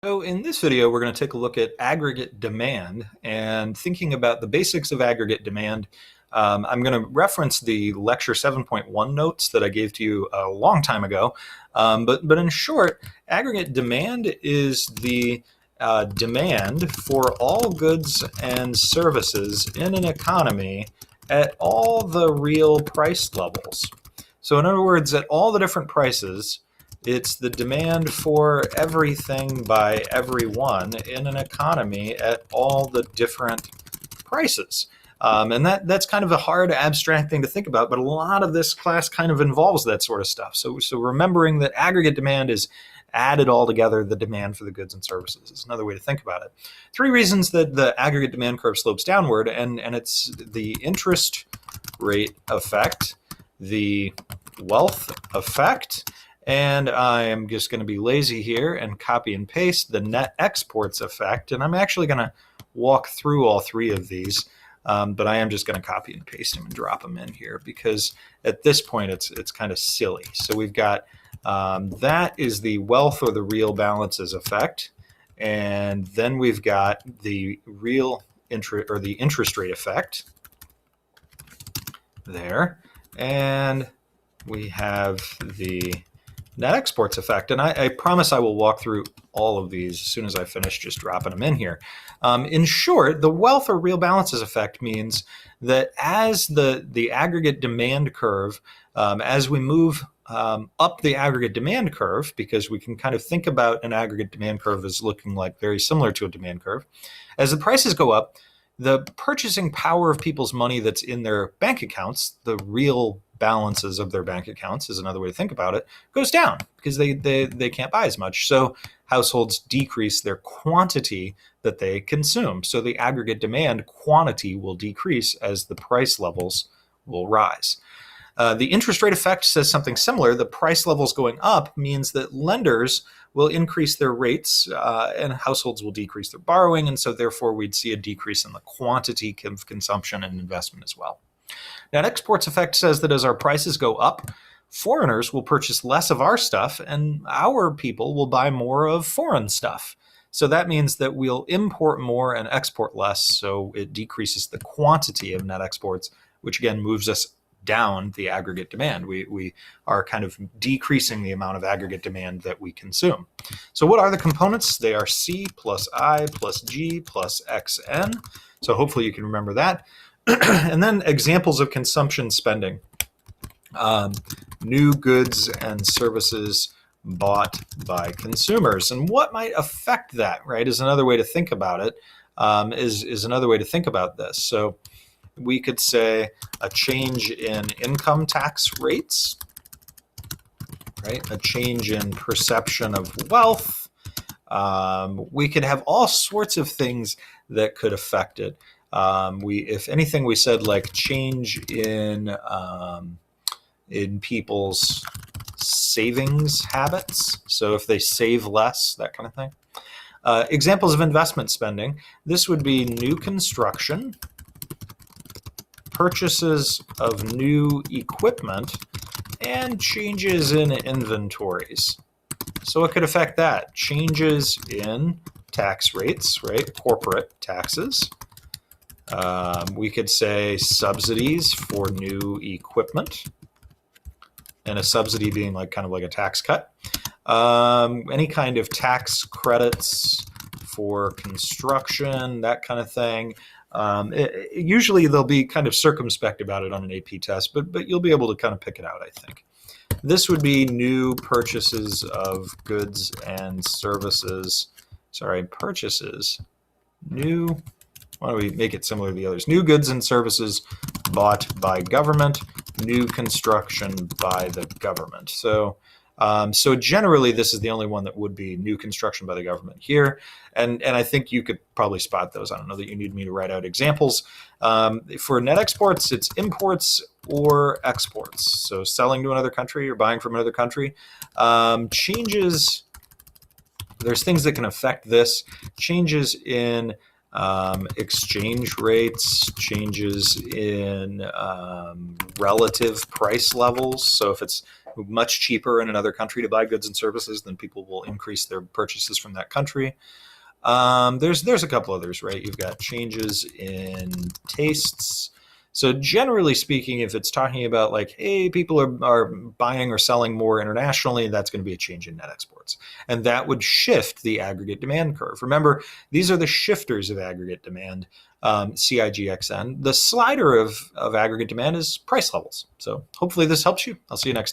So in this video, we're going to take a look at aggregate demand and thinking about the basics of aggregate demand. I'm going to reference the lecture 7.1 notes that I gave to you a long time ago. But in short, aggregate demand is the demand for all goods and services in an economy at all the real price levels. So in other words, at all the different prices, it's the demand for everything by everyone in an economy at all the different prices. And that's kind of a hard, abstract thing to think about, but a lot of this class kind of involves that sort of stuff. So remembering that aggregate demand is added all together, the demand for the goods and services is another way to think about it. Three reasons that the aggregate demand curve slopes downward, and it's the interest rate effect, the wealth effect, and I am just going to be lazy here and copy and paste the net exports effect. And I'm actually going to walk through all three of these, but I am just going to copy and paste them and drop them in here because at this point it's kind of silly. So we've got that is the wealth or the real balances effect. And then we've got the real interest or the interest rate effect there. And we have the net exports effect, and I promise I will walk through all of these as soon as I finish just dropping them in here. In short, the wealth or real balances effect means that as the aggregate demand curve, as we move up the aggregate demand curve, because we can kind of think about an aggregate demand curve as looking like very similar to a demand curve, as the prices go up, the purchasing power of people's money that's in their bank accounts, the real balances of their bank accounts is another way to think about it, goes down because they can't buy as much. So households decrease their quantity that they consume. So the aggregate demand quantity will decrease as the price levels will rise. The interest rate effect says something similar. The price levels going up means that lenders will increase their rates and households will decrease their borrowing. And so therefore we'd see a decrease in the quantity of consumption and investment as well. Net exports effect says that as our prices go up, foreigners will purchase less of our stuff and our people will buy more of foreign stuff. So that means that we'll import more and export less. So it decreases the quantity of net exports, which again moves us down the aggregate demand. We are kind of decreasing the amount of aggregate demand that we consume. So what are the components? They are C plus I plus G plus XN. So hopefully you can remember that. And then examples of consumption spending. New goods and services bought by consumers. And what might affect that, right, is another way to think about it, is another way to think about this. So we could say a change in income tax rates, right? A change in perception of wealth. We could have all sorts of things that could affect it. If anything, we said like change in people's savings habits. So if they save less, that kind of thing. Examples of investment spending. This would be new construction, purchases of new equipment, and changes in inventories. So it could affect that. Changes in tax rates, right? Corporate taxes. We could say subsidies for new equipment, and a subsidy being like kind of like a tax cut. Any kind of tax credits for construction, that kind of thing. Usually they'll be kind of circumspect about it on an AP test, but you'll be able to kind of pick it out, I think. This would be new purchases of goods and services. Sorry, purchases. New. Why don't we make it similar to the others? New goods and services bought by government, new construction by the government. So generally, this is the only one that would be new construction by the government here. And I think you could probably spot those. I don't know that you need me to write out examples. For net exports, it's imports or exports. So selling to another country or buying from another country. Changes, there's things that can affect this. Changes in exchange rates, changes in relative price levels. So if it's much cheaper in another country to buy goods and services, then people will increase their purchases from that country. There's a couple others, right? You've got changes in tastes. So generally speaking, if it's talking about like, hey, people are buying or selling more internationally, that's going to be a change in net exports. And that would shift the aggregate demand curve. Remember, these are the shifters of aggregate demand, CIGXN. The slider of aggregate demand is price levels. So hopefully this helps you. I'll see you next time.